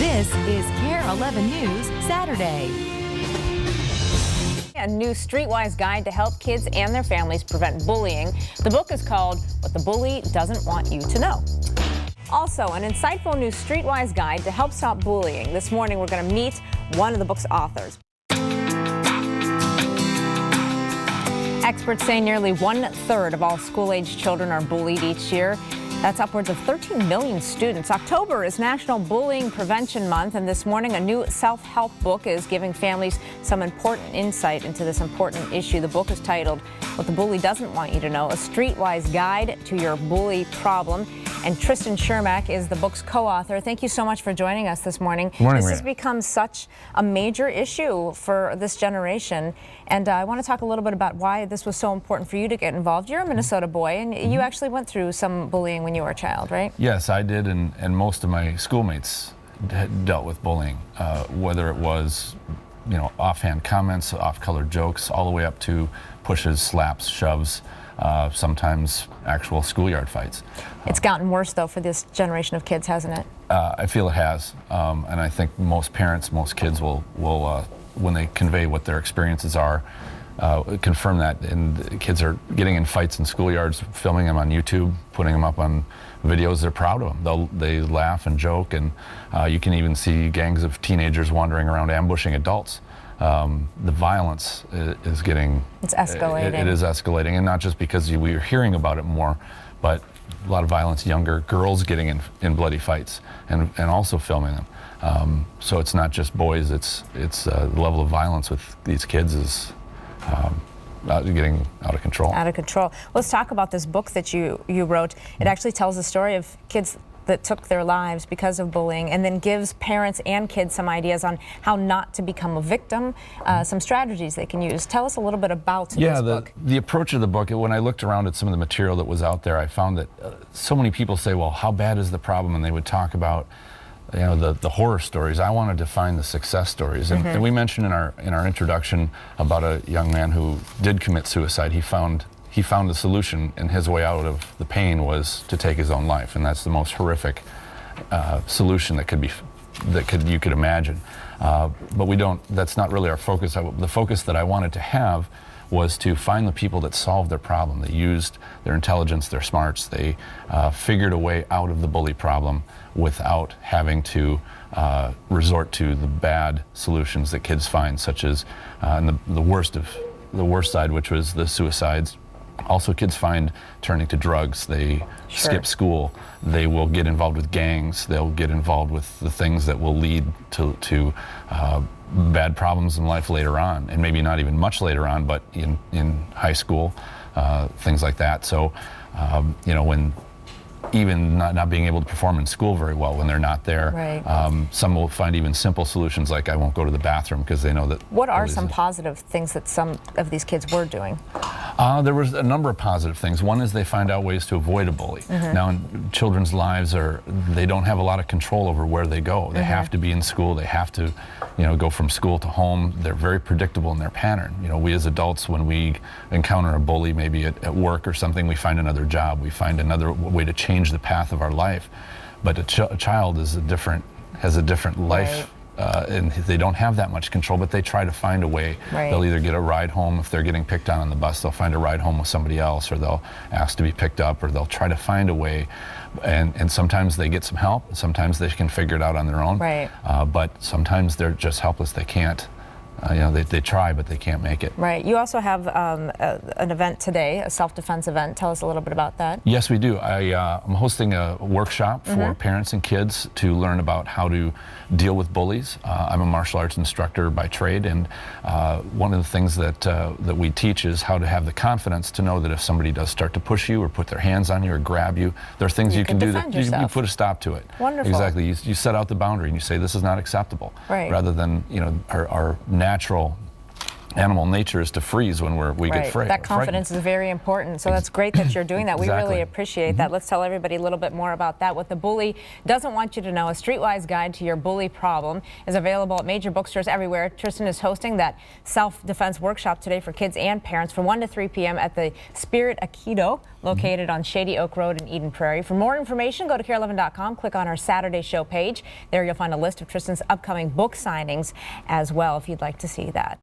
This is KARE 11 News Saturday. A new streetwise guide to help kids and their families prevent bullying. The book is called What the Bully Doesn't Want You to Know. Also, an insightful new streetwise guide to help stop bullying. This morning, we're going to meet one of the book's authors. Experts say nearly 1/3 of all school-age children are bullied each year. That's upwards of 13 million students. October is National Bullying Prevention Month, and this morning a new self-help book is giving families some important insight into this important issue. The book is titled What the Bully Doesn't Want You to Know, a streetwise guide to your bully problem. And Tristan Chermack is the book's co-author. Thank you so much for joining us this morning. Good morning, this has become such a major issue for this generation. And I want to talk a little bit about why this was so important for you to get involved. You're a Minnesota boy, and you actually went through some bullying when you were a child, right? Yes, I did, and most of my schoolmates dealt with bullying, whether it was, offhand comments, off-color jokes, all the way up to pushes, slaps, shoves, sometimes actual schoolyard fights. It's gotten worse, though, for this generation of kids, hasn't it? I feel it has, and I think most parents, most kids will when they convey what their experiences are, confirm that. And kids are getting in fights in schoolyards, filming them on YouTube, putting them up on videos. They're proud of them. They laugh and joke, and you can even see gangs of teenagers wandering around ambushing adults. The violence is getting... It's escalating. It is escalating, and not just because we're hearing about it more, but a lot of violence, younger girls getting in bloody fights and also filming them. So it's not just boys, it's the level of violence with these kids is getting out of control. Out of control. Let's talk about this book that you wrote. It actually tells the story of kids that took their lives because of bullying, and then gives parents and kids some ideas on how not to become a victim, some strategies they can use. Tell us a little bit about this book. The approach of the book, when I looked around at some of the material that was out there, I found that so many people say, well, how bad is the problem? And they would talk about the horror stories. I wanted to find the success stories. And we mentioned in our introduction about a young man who did commit suicide. He found the solution, and his way out of the pain was to take his own life, and that's the most horrific solution you could imagine. But we don't. That's not really our focus. The focus that I wanted to have was to find the people that solved their problem. They used their intelligence, their smarts. They figured a way out of the bully problem without having to resort to the bad solutions that kids find, such as the worst side, which was the suicides. Also, kids find turning to drugs. They skip school. They will get involved with gangs. They'll get involved with the things that will lead to bad problems in life later on, and maybe not even much later on, but in high school, things like that. So, when even not being able to perform in school very well when they're not there. Right. Some will find even simple solutions like I won't go to the bathroom because they know that. What are some positive things that some of these kids were doing? There was a number of positive things. One is they find out ways to avoid a bully. Now, in children's lives, they don't have a lot of control over where they go. They have to be in school. They have to, go from school to home. They're very predictable in their pattern. We as adults, when we encounter a bully, maybe at work or something, we find another job. We find another way to change the path of our life. But a child has a different life. And they don't have that much control, but they try to find a way. They'll either get a ride home. If they're getting picked on the bus, they'll find a ride home with somebody else, or they'll ask to be picked up, or they'll try to find a way. And sometimes they get some help. Sometimes they can figure it out on their own. But sometimes they're just helpless. They can't. They try, but they can't make it. Right. You also have an event today, a self-defense event. Tell us a little bit about that. Yes, we do. I'm hosting a workshop for parents and kids to learn about how to deal with bullies. I'm a martial arts instructor by trade, and one of the things that we teach is how to have the confidence to know that if somebody does start to push you or put their hands on you or grab you, there are things you can do that you put a stop to it. Wonderful. Exactly. You set out the boundary and you say this is not acceptable. Rather than our natural animal nature is to freeze when we get afraid. That confidence is very important. So that's great that you're doing that. We Exactly. really appreciate that. Let's tell everybody a little bit more about that. What the bully doesn't want you to know, a streetwise guide to your bully problem is available at major bookstores everywhere. Tristan is hosting that self-defense workshop today for kids and parents from 1 to 3 p.m. at the Spirit Aikido, located on Shady Oak Road in Eden Prairie. For more information, go to KARE11.com, click on our Saturday show page. There you'll find a list of Tristan's upcoming book signings as well if you'd like to see that.